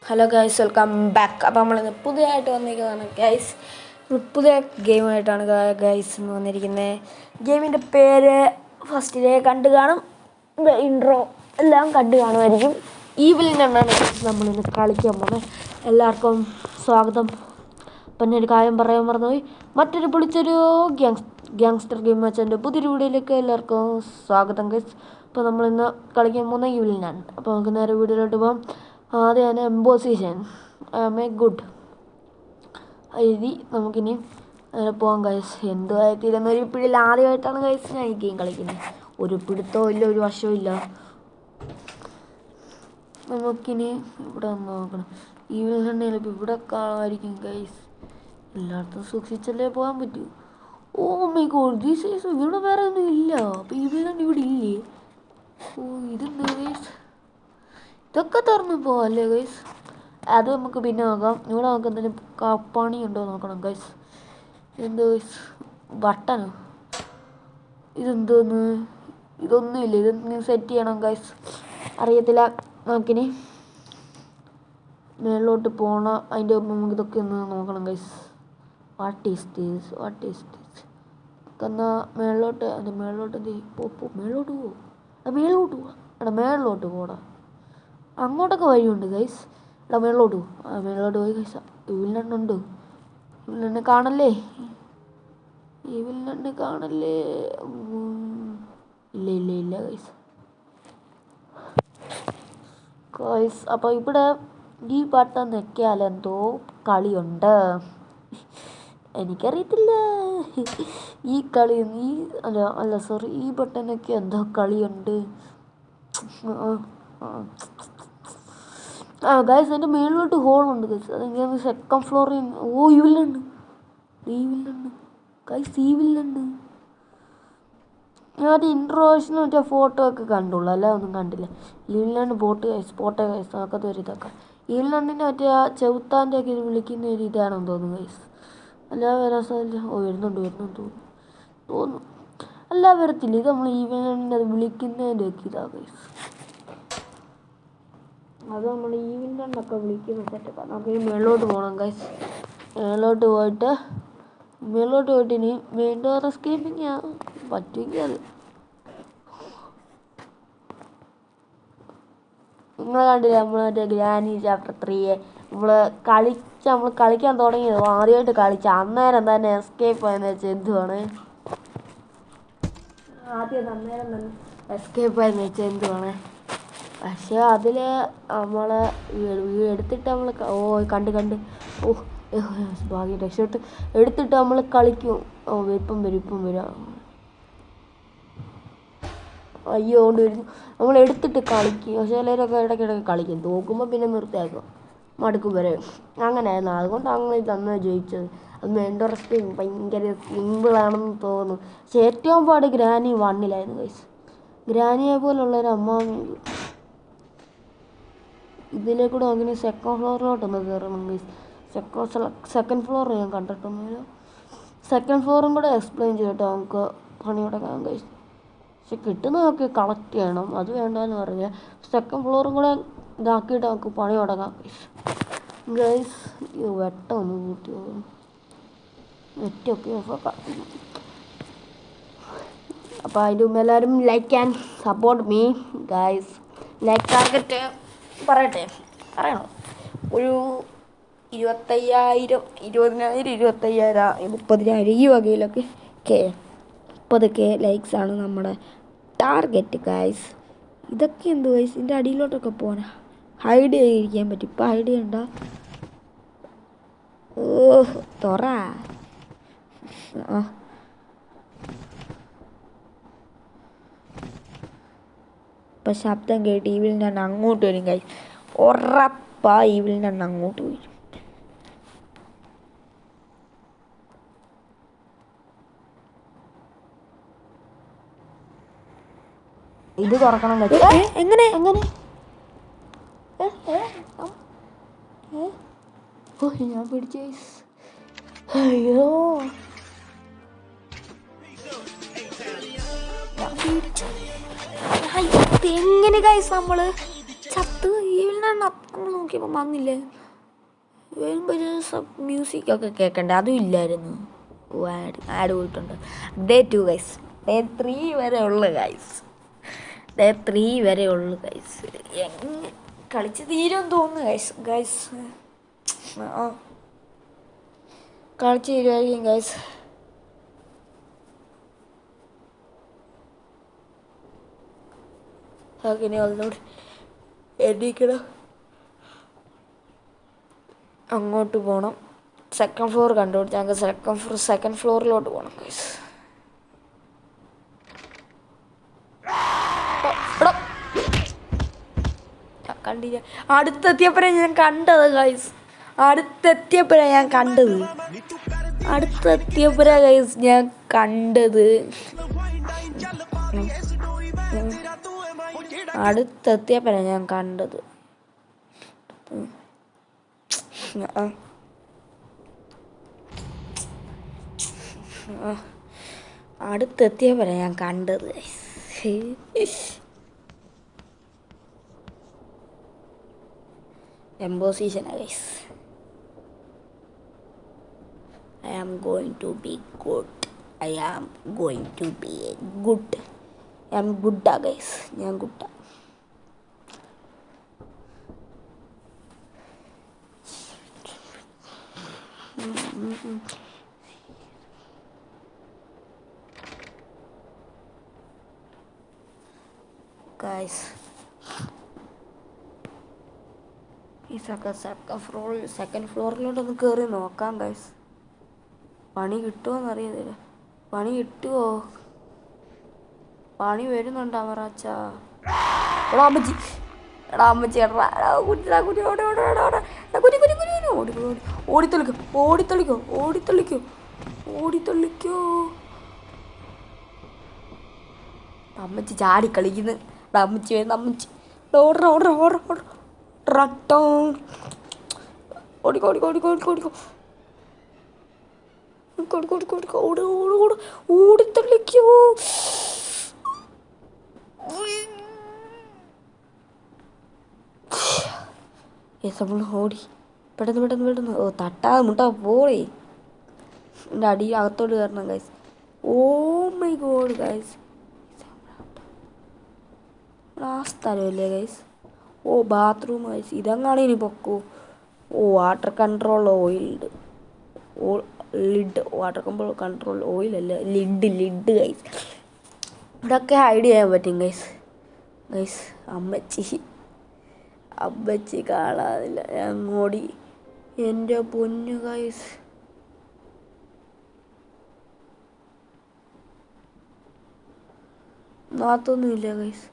Hello guys, welcome back. അപ്പോൾ നമ്മളിന്ന് പുതിയതായിട്ട് വന്നിരിക്കുന്നതാണ് ഗൈസ്. പുതിയ ഗെയിമായിട്ടാണ് ഗൈസ് വന്നിരിക്കുന്നത്. ഗെയിമിൻ്റെ പേര് ഫസ്റ്റിലെ കണ്ടു കാണും, ഇൻട്രോ എല്ലാം കണ്ടു കാണുമായിരിക്കും. ഈവിൽ നിന്നാണ് നമ്മളിന്ന് കളിക്കാൻ പോകുന്നത്. എല്ലാവർക്കും സ്വാഗതം. പിന്നെ ഒരു കാര്യം പറയാൻ മറന്നുപോയി, മറ്റൊരു പൊളിച്ചൊരു ഗ്യാങ്സ്റ്റർ ഗെയിം വെച്ചതിൻ്റെ പുതിയൊരു വീഡിയോയിലേക്ക് എല്ലാവർക്കും സ്വാഗതം ഗൈസ്. അപ്പോൾ നമ്മളിന്ന് കളിക്കാൻ പോകുന്ന ഈവിൽ നിന്നാണ്. അപ്പോൾ നമുക്ക് നേരെ വീഡിയോയിലോട്ട് പോകാം. ആദ്യം തന്നെ എംബോസിഷൻ മേക്ക് ഗുഡ് എഴുതി നമുക്കിനി പോകാം ഗൈസ്. എന്തുമായിത്തീരുന്നൊരു പിടിയിൽ ആദ്യമായിട്ടാണ് ഗൈസ് ഞാൻ ഈ ഗെയിം കളിക്കുന്നത്. ഒരു പിടുത്തവും ഇല്ല, ഒരു വശവും ഇല്ല. നമുക്കിനി ഇവിടെ ഒന്ന് നോക്കണം. ഈ വീടിൽ ഇപ്പോൾ ഇവിടെ ആയിരിക്കും ഗൈസ്. എല്ലായിടത്തും സൂക്ഷിച്ചല്ലേ പോകാൻ പറ്റൂ. Oh my God, this is ഇവിടെ വേറെ ഒന്നും ഇല്ല. അപ്പോൾ ഈ വീടുണ്ട് ഇവിടെ ഇല്ലേ? ഓ ഇതെന്താ ഗൈസ്, ഇതൊക്കെ തുറന്ന് പോവാല്ലേ ഗൈസ്? അത് നമുക്ക് പിന്നെ നോക്കാം. ഇവിടെ നമുക്ക് എന്തെങ്കിലും പണി ഉണ്ടോ നോക്കണം ഗൈസ്. എന്തോ ഗൈസ്, ബട്ടനോ? ഇതെന്തോന്ന്? ഇതൊന്നുമില്ല. ഇതൊന്നും സെറ്റ് ചെയ്യണം ഗൈസ്, അറിയത്തില്ല. നമുക്കിനി മേളിലോട്ട് പോകണം. അതിൻ്റെ മുമ്പ് നമുക്ക് ഇതൊക്കെ ഒന്ന് നോക്കണം ഗൈസ്. What is this? എന്നാൽ മേളിലോട്ട്, അതിൻ്റെ മേളിലോട്ട് മേളിലോട്ട് പോവും. മേളിലോട്ട് പോവാം. മേളിലോട്ട് പോടാം. അങ്ങോട്ടൊക്കെ വഴിയുണ്ട് ഗൈസ്. മേളിലോട്ട് പോകും. മേളിലോട്ട് പോയി ഗൈസ്. ഈവിലിനുണ്ട്. ഈവിലിനെ കാണല്ലേ? ഈവിലിനെ കാണല്ലേ? ഇല്ല ഗൈസ്. ഗൈസ് അപ്പോൾ ഇവിടെ ഈ ബട്ടൺ ഞെക്കിയാലെന്തോ കളിയുണ്ട്. എനിക്കറിയത്തില്ല. ഈ കളി അല്ല സോറി, ഈ ബട്ടണൊക്കെ എന്തോ കളിയുണ്ട്. ഗൈസ് എൻ്റെ മേളിലോട്ട് ഹോളുണ്ട് ഗൈസ്. അതെങ്ങനെ സെക്കൻഡ് ഫ്ലോറിൽ? ഓ ഈവിലുണ്ട് ഗൈസ്, ഈവിലുണ്ട്. ഞാൻ ഇൻട്രോഷനും മറ്റേ ഫോട്ടോ ഒക്കെ കണ്ടുള്ളൂ, അല്ല ഒന്നും കണ്ടില്ല. ഈവിലുണ്ട് പോട്ട് ഗൈസ്, പോട്ടെ ഗൈസ്. നോക്കത്തെ ഒരു ഇതൊക്കെ ഈവിലുണ്ടിൻ്റെ മറ്റേ ആ ചെവുത്താൻ്റെ ഒക്കെ വിളിക്കുന്ന ഒരു ഇതാണെന്ന് തോന്നുന്നു ഗൈസ്. അല്ല വരാൻ സാധ്യത. ഓ വരുന്നുണ്ട് തോന്നുന്നു. അല്ല വരത്തില്ല. ഇത് നമ്മൾ ഈവിലുണ്ടിൻ്റെ അത് വിളിക്കുന്നതിൻ്റെ ഒക്കെ ഇതാണ് ഗൈസ്. അത് നമ്മൾ ഈവിലുണ്ടൊക്കെ വിളിക്കുന്ന സെറ്റപ്പാണ്. നമുക്ക് ഇനി മേളിലോട്ട് പോകണം ഗൈസ്. മേളിലോട്ട് പോയിട്ട് ഇനി മെയിൻ ഡോർ എസ്കേപ്പിങ് പറ്റുമെങ്കിൽ അത് നിങ്ങൾ കണ്ടില്ല. നമ്മൾ മറ്റേ ഗ്രാനി ചാപ്റ്റർ 3 നമ്മൾ കളിക്കാൻ തുടങ്ങിയത് ആദ്യമായിട്ട് അന്നേരം തന്നെ എസ്കേപ്പ് ആയെന്ന് വെച്ചാൽ എന്തുവാണ്? പക്ഷേ അതിൽ നമ്മൾ എടുത്തിട്ട് നമ്മൾ കണ്ട് ഭാഗ്യം രക്ഷപ്പെട്ട് എടുത്തിട്ട് നമ്മൾ കളിക്കും. ഇപ്പം വരും. അയ്യോ കൊണ്ട് വരുന്നു. നമ്മൾ എടുത്തിട്ട് കളിക്കും. പക്ഷേ എല്ലാവരൊക്കെ ഇടയ്ക്കിടയ്ക്ക് കളിക്കും. തോക്കുമ്പോൾ പിന്നെ നിർത്തിയാക്കും, മടുക്കും വരെ. അങ്ങനെയായിരുന്നു. അതുകൊണ്ടാണ് ഇതന്ന് ജയിച്ചത്. അത് മെൻഡോറസ്റ്റ് ഭയങ്കര സിമ്പിളാണെന്ന് തോന്നുന്നു. പക്ഷേ ഏറ്റവും പാട് ഗ്രാനി 1 ഗൈസ്. ഗ്രാനിയെ പോലുള്ളൊരു അമ്മാമി. ഇതിലേക്കൂടെ അങ്ങനെ സെക്കൻഡ് ഫ്ലോറിലോട്ടൊന്ന് കയറണം ഗൈസ്. സെക്കൻഡ് ഫ്ലോർ ഞാൻ കണ്ടിട്ടൊന്നുമില്ല. സെക്കൻഡ് ഫ്ലോറും കൂടെ എക്സ്പ്ലെയിൻ ചെയ്തിട്ട് നമുക്ക് പണി തുടങ്ങാം ഗൈസ്. പക്ഷെ കിട്ടുന്നതൊക്കെ കളക്ട് ചെയ്യണം, അത് വേണ്ടെന്ന് പറഞ്ഞാൽ സെക്കൻഡ് ഫ്ലോറും കൂടെ ഇതാക്കിയിട്ട് നമുക്ക് പണി തുടങ്ങാം ഗൈസ്. വെട്ടം ഒന്ന് കൂട്ടി നെറ്റൊക്കെ അപ്പോൾ അതിൻ്റെ മുമ്പ് എല്ലാവരും like and support me guys. Like target പറയണോ? ഒരു 20,000, 20,000, 25,000, 30,000 ഈ വകയിലൊക്കെ 30K ലൈക്സാണ് നമ്മുടെ ടാർഗറ്റ് ഗൈസ്. ഇതൊക്കെ എന്ത് ഗൈസ്, ഇതിൻ്റെ അടിയിലോട്ടൊക്കെ പോകാൻ ഹൈഡ് ചെയ്തിരിക്കാൻ പറ്റും. ഇപ്പം ഹൈഡ് ചെയ്യണ്ട. തുറ ഇപ്പം ശബ്ദം കേട്ട് ഈവിൽ നിന്ന് അങ്ങോട്ട് വരും ഗൈസ്. ഉറപ്പാ ഈവിൽ നിന്ന് അങ്ങോട്ട് വരും. ഇത് തുറക്കണം. എങ്ങനെ ഞാൻ പിടിച്ചു. അയ്യോ എങ്ങനെ ഗൈസ് നമ്മള് ചത്ത് ഈവലിനാണ് അപ്പം നോക്കിയപ്പോൾ വന്നില്ലേ. വരുമ്പോൾ മ്യൂസിക്കൊക്കെ കേൾക്കണ്ടേ, അതും ഇല്ലായിരുന്നു. ആഡ് പോയിട്ടുണ്ട്. ഡേ 2 ഗൈസ്, ഡേ 3 വരെ ഉള്ളു ഗൈസ്, ഡേ 3 വരെ ഉള്ളു ഗൈസ്. എങ്ങനെ കളിച്ച് തീരുമെന്ന് തോന്നുന്നു ഗൈസ്. ഗൈസ് കളിച്ച് തീരുമായിരിക്കും ഗൈസ്. അങ്ങനെ ഒന്നുകൂടി എണീക്കണം, അങ്ങോട്ട് പോകണം. സെക്കൻഡ് ഫ്ലോർ കണ്ടുപിടിച്ച് ഞങ്ങൾക്ക് സെക്കൻഡ് ഫ്ലോറിലോട്ട് പോകണം ഗൈസ്. കണ്ടില്ല, അടുത്തെത്തിയപ്പോഴേ ഞാൻ കണ്ടത് ഗൈസ്, അടുത്തെത്തിയപ്പോഴാ ഞാൻ കണ്ടത് എംബോസിഷനാ guys. I am going to be good. I am going to be good. I am good guys. ഞാൻ good. Guys, ഈ സെക്കൻഡ് ഫ്ലോറിലോട്ടൊന്ന് കയറി നോക്കാം ഗൈസ്. പണി കിട്ടുമോയെന്നറിയത്തില്ല. പണി കിട്ടുമോ? പണി വരുന്നുണ്ട് അമറാച്ച. എടാ അമ്മച്ചി, എടാ അമ്മച്ചി, ഓടിത്തൊളിക്കോ. അമ്മച്ചി ചാടി കളിക്കുന്നു. അമ്മച്ചി വരുന്ന, അമ്മച്ചി ഓടിത്തള്ളിക്കോ. നമ്മൾ ഓടി പെട്ടെന്ന്. ഓ തട്ടാതെ മുട്ടാ പോയി. എൻ്റെ അടി അകത്തോട്ട് കയറണം guys. Oh my god guys, ആ സ്ഥലമല്ലേ ഗൈസ്. ഓ ബാത്റൂം ഗൈസ്, ഇതെങ്ങാണ് ഇനി പൊക്കോ. Oh water control oiled lid, water control ഓയിലല്ല, ലിഡ് ഗൈസ്. ഇവിടെയൊക്കെ ഹൈഡ് ചെയ്യാൻ പറ്റും ഗൈസ്. അമ്മച്ചി കാണാതില്ല, അങ്ങോടി. എൻ്റെ പൊന്നു ഗൈസ്, നാത്തൊന്നുമില്ല ഗൈസ്.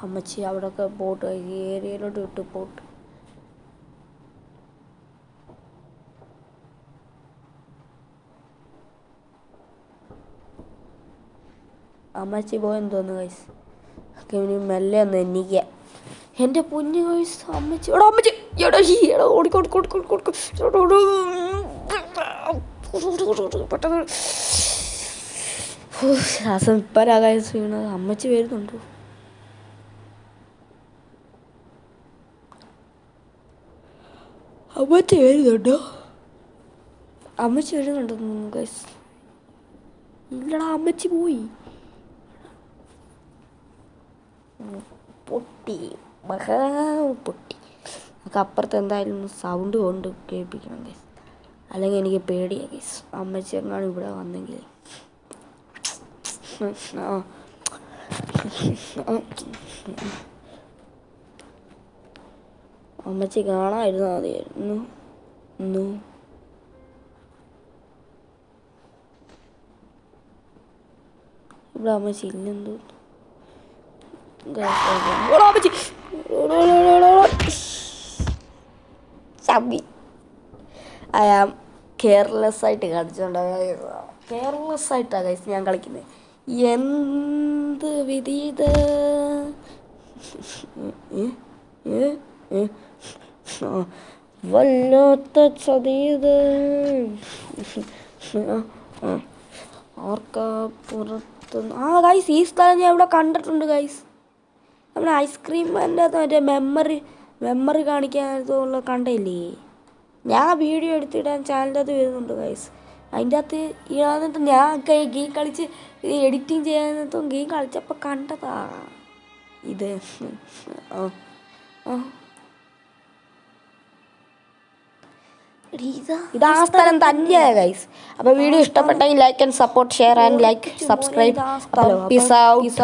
അമ്മച്ചി അവിടെയൊക്കെ പോട്ട്, ഈ ഏരിയയിലോട്ട് വിട്ട് പോട്ട്. അമ്മച്ചി പോയെന്ന് തോന്നുന്നു ഗൈസ്. ഇനി മെല്ലെ ഒന്ന് എണ്ണിക്കുക. എൻ്റെ പൊന്നു ഗൈസ്, അമ്മച്ചി പെട്ടെന്ന് ശ്വാസം ഇപ്പരാ ഗൈസ് വീണത്. അമ്മച്ചി വരുന്നുണ്ടോ? അമ്മച്ചി വരുന്നുണ്ടോ ഗൈസ്? ഇല്ലടാ, അമ്മച്ചി പോയി. പൊട്ടി നമുക്ക് അപ്പുറത്ത് എന്തായാലും സൗണ്ട് കൊണ്ട് കേൾപ്പിക്കണം ഗൈസ്, അല്ലെങ്കിൽ എനിക്ക് പേടിയാ ഗൈസ്. അമ്മച്ചി എങ്ങാനും ഇവിടെ വന്നെങ്കിൽ. അമ്മച്ചി കാണാതിരുന്നാൽ മതിയായിരുന്നു. ഇവിടെ അമ്മച്ചി ഇല്ലെന്തോ. ഐ ആം കെയർലെസ് ആയിട്ട് കെയർലെസ്സായിട്ടാണ് ഗൈസ് ഞാൻ കളിക്കുന്നത്. എന്ത് വിധീത വല്ലാത്ത ചതീത്. ഓർക്കാപ്പുറത്ത് ആ ഗൈസ് ഈ സ്ഥലം ഞാൻ ഇവിടെ കണ്ടിട്ടുണ്ട് ഗൈസ്. നമ്മുടെ ഐസ്ക്രീമിൻ്റെ അകത്ത് മറ്റേ മെമ്മറി കാണിക്കാനുള്ള കണ്ടില്ലേ? ഞാൻ വീഡിയോ എടുത്തിടാൻ ചാനലിൻ്റെ അകത്ത് വരുന്നുണ്ട് ഗൈസ്. അതിൻ്റെ അകത്ത് എന്നിട്ട് ഞാൻ ഗെയിം കളിച്ച് എഡിറ്റിങ് ചെയ്യാനത്തും ഗെയിം കളിച്ചപ്പോൾ കണ്ടതാ ഇത്. ഇത് ആ സ്ഥലം തന്നെയാണ് ഗൈസ്. അപ്പോൾ വീഡിയോ ഇഷ്ടപ്പെട്ടെങ്കിൽ like and support, share and like, subscribe. Peace out.